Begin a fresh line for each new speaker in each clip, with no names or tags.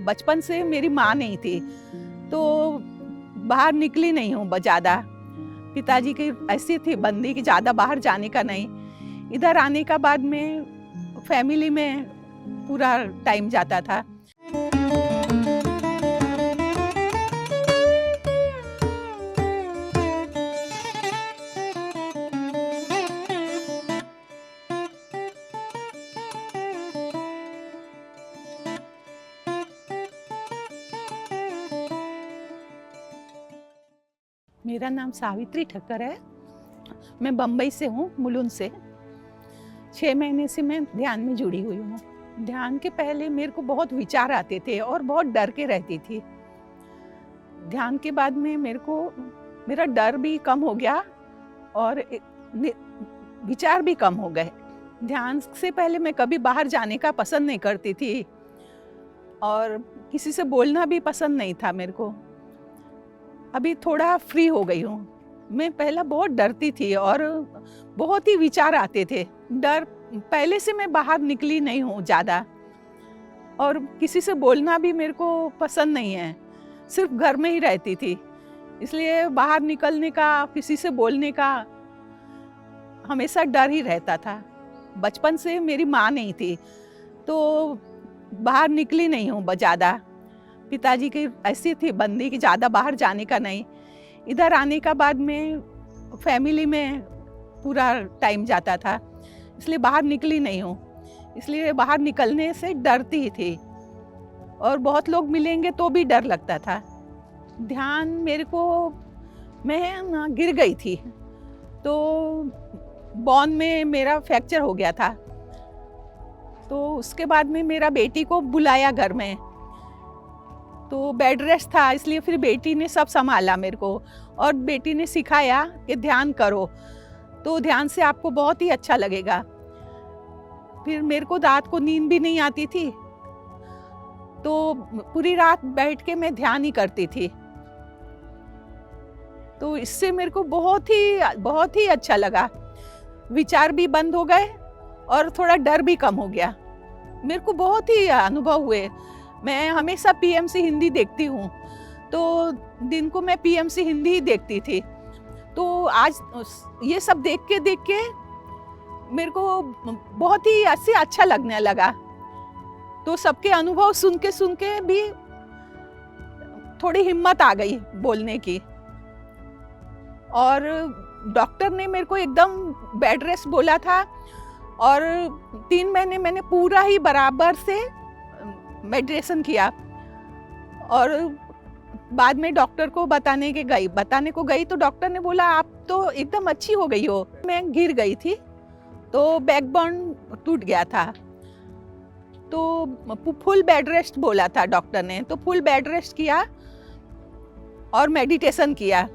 बचपन से मेरी माँ नहीं थी, तो बाहर निकली नहीं हूँ ज़्यादा। पिताजी की ऐसी थी बंदी कि ज़्यादा बाहर जाने का नहीं। इधर आने का बाद में फैमिली में पूरा टाइम जाता था। मेरा नाम सावित्री ठक्कर है। मैं बम्बई से हूँ, मुलुंड से। 6 महीने से मैं ध्यान में जुड़ी हुई हूँ। ध्यान के पहले मेरे को बहुत विचार आते थे और बहुत डर के रहती थी। ध्यान के बाद में मेरा डर भी कम हो गया और विचार भी कम हो गए। ध्यान से पहले मैं कभी बाहर जाने का पसंद नहीं करती थी और किसी से बोलना भी पसंद नहीं था मेरे को। अभी थोड़ा फ्री हो गई हूँ। मैं पहला बहुत डरती थी और बहुत ही विचार आते थे। डर पहले से मैं बाहर निकली नहीं हूँ ज़्यादा और किसी से बोलना भी मेरे को पसंद नहीं है। सिर्फ घर में ही रहती थी, इसलिए बाहर निकलने का, किसी से बोलने का हमेशा डर ही रहता था। बचपन से मेरी माँ नहीं थी, तो बाहर निकली नहीं हूँ ज़्यादा। पिताजी की ऐसी थी बंदी कि ज़्यादा बाहर जाने का नहीं। इधर आने का बाद में फैमिली में पूरा टाइम जाता था, इसलिए बाहर निकली नहीं हूँ। इसलिए बाहर निकलने से डरती थी और बहुत लोग मिलेंगे तो भी डर लगता था। ध्यान मैं ना गिर गई थी, तो बोन में मेरा फ्रैक्चर हो गया था। तो उसके बाद में मेरा बेटी को बुलाया घर में, तो बेड रेस्ट था, इसलिए फिर बेटी ने सब संभाला मेरे को और बेटी ने सिखाया कि ध्यान करो, तो ध्यान से आपको बहुत ही अच्छा लगेगा। फिर मेरे को रात को नींद भी नहीं आती थी, तो पूरी रात बैठ के मैं ध्यान ही करती थी। तो इससे मेरे को बहुत ही अच्छा लगा। विचार भी बंद हो गए और थोड़ा डर भी कम हो गया। मेरे को बहुत ही अनुभव हुए। मैं हमेशा पीएमसी हिंदी देखती हूँ, तो दिन को मैं पीएमसी हिंदी ही देखती थी। तो आज ये सब देख के मेरे को बहुत ही ऐसे अच्छा लगने लगा। तो सबके अनुभव सुन के भी थोड़ी हिम्मत आ गई बोलने की। और डॉक्टर ने मेरे को एकदम बेड रेस्ट बोला था और 3 महीने मैंने पूरा ही बराबर से मेडिटेशन किया। और बाद में डॉक्टर को बताने को गई तो डॉक्टर ने बोला आप तो एकदम अच्छी हो गई हो। मैं गिर गई थी, तो बैकबोन टूट गया था, तो फुल बेड रेस्ट बोला था डॉक्टर ने। तो फुल बेड रेस्ट किया और मेडिटेशन किया।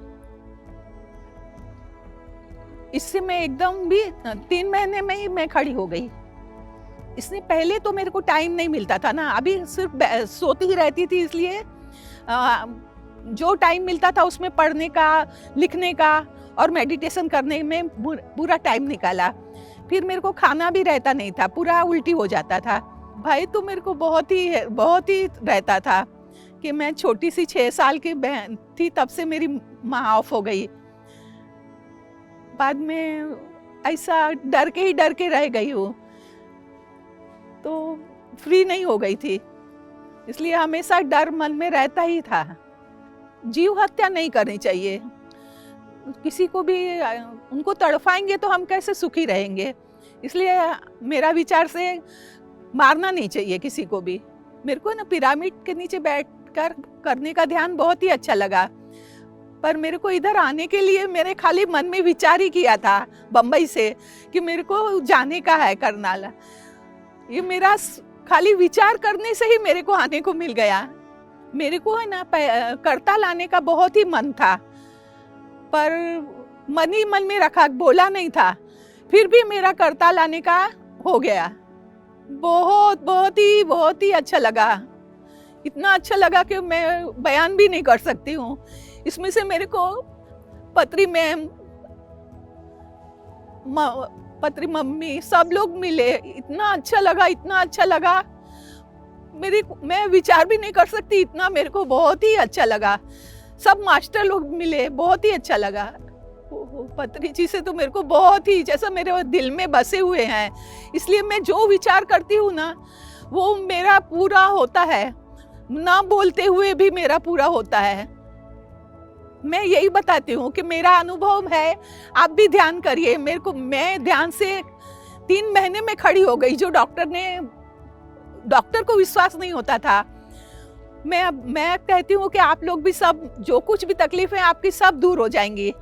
इससे मैं एकदम भी 3 महीने में ही मैं खड़ी हो गई। इसने पहले तो मेरे को टाइम नहीं मिलता था ना, अभी सिर्फ सोती ही रहती थी, इसलिए जो टाइम मिलता था उसमें पढ़ने का, लिखने का और मेडिटेशन करने में पूरा टाइम निकाला। फिर मेरे को खाना भी रहता नहीं था, पूरा उल्टी हो जाता था। भाई तो मेरे को बहुत ही रहता था कि मैं छोटी सी 6 साल की बहन थी, तब से मेरी माँ ऑफ हो गई। बाद में ऐसा डर के रह गई हूँ, तो फ्री नहीं हो गई थी, इसलिए हमेशा डर मन में रहता ही था। जीव हत्या नहीं करनी चाहिए, किसी को भी उनको तड़फाएंगे तो हम कैसे सुखी रहेंगे। इसलिए मेरा विचार से मारना नहीं चाहिए किसी को भी। मेरे को ना पिरामिड के नीचे बैठकर करने का ध्यान बहुत ही अच्छा लगा, पर मेरे को इधर आने के लिए मेरे खाली मन में विचार ही किया था बम्बई से कि मेरे को जाने का है करनाल। ये मेरा खाली विचार करने से ही मेरे को आने को मिल गया। मेरे को है ना करताल आने का बहुत ही मन था, पर मन ही मन में रखा, बोला नहीं था। फिर भी मेरा करताल आने का हो गया। बहुत ही अच्छा लगा। इतना अच्छा लगा कि मैं बयान भी नहीं कर सकती हूँ। इसमें से मेरे को पत्री मैम, पत्री मम्मी, सब लोग मिले। इतना अच्छा लगा। मैं विचार भी नहीं कर सकती, इतना मेरे को बहुत ही अच्छा लगा। सब मास्टर लोग मिले, बहुत ही अच्छा लगा। पत्री जी से तो मेरे को बहुत ही जैसा मेरे दिल में बसे हुए हैं, इसलिए मैं जो विचार करती हूँ ना वो मेरा पूरा होता है, ना बोलते हुए भी मेरा पूरा होता है। मैं यही बताती हूँ कि मेरा अनुभव है, आप भी ध्यान करिए। मैं ध्यान से 3 महीने में खड़ी हो गई, जो डॉक्टर को विश्वास नहीं होता था। मैं कहती हूँ कि आप लोग भी सब, जो कुछ भी तकलीफ है आपकी, सब दूर हो जाएंगी।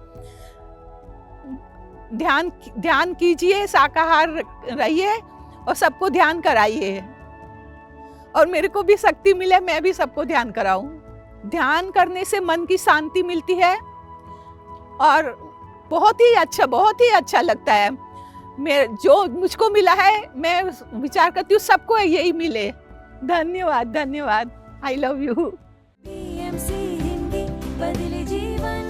ध्यान कीजिए, शाकाहार रहिए और सबको ध्यान कराइए। और मेरे को भी शक्ति मिले, मैं भी सबको ध्यान कराऊं। ध्यान करने से मन की शांति मिलती है और बहुत ही अच्छा लगता है। जो मुझको मिला है, मैं विचार करती हूँ सबको यही मिले। धन्यवाद। I love you.
PMC Hindi बदले जीवन।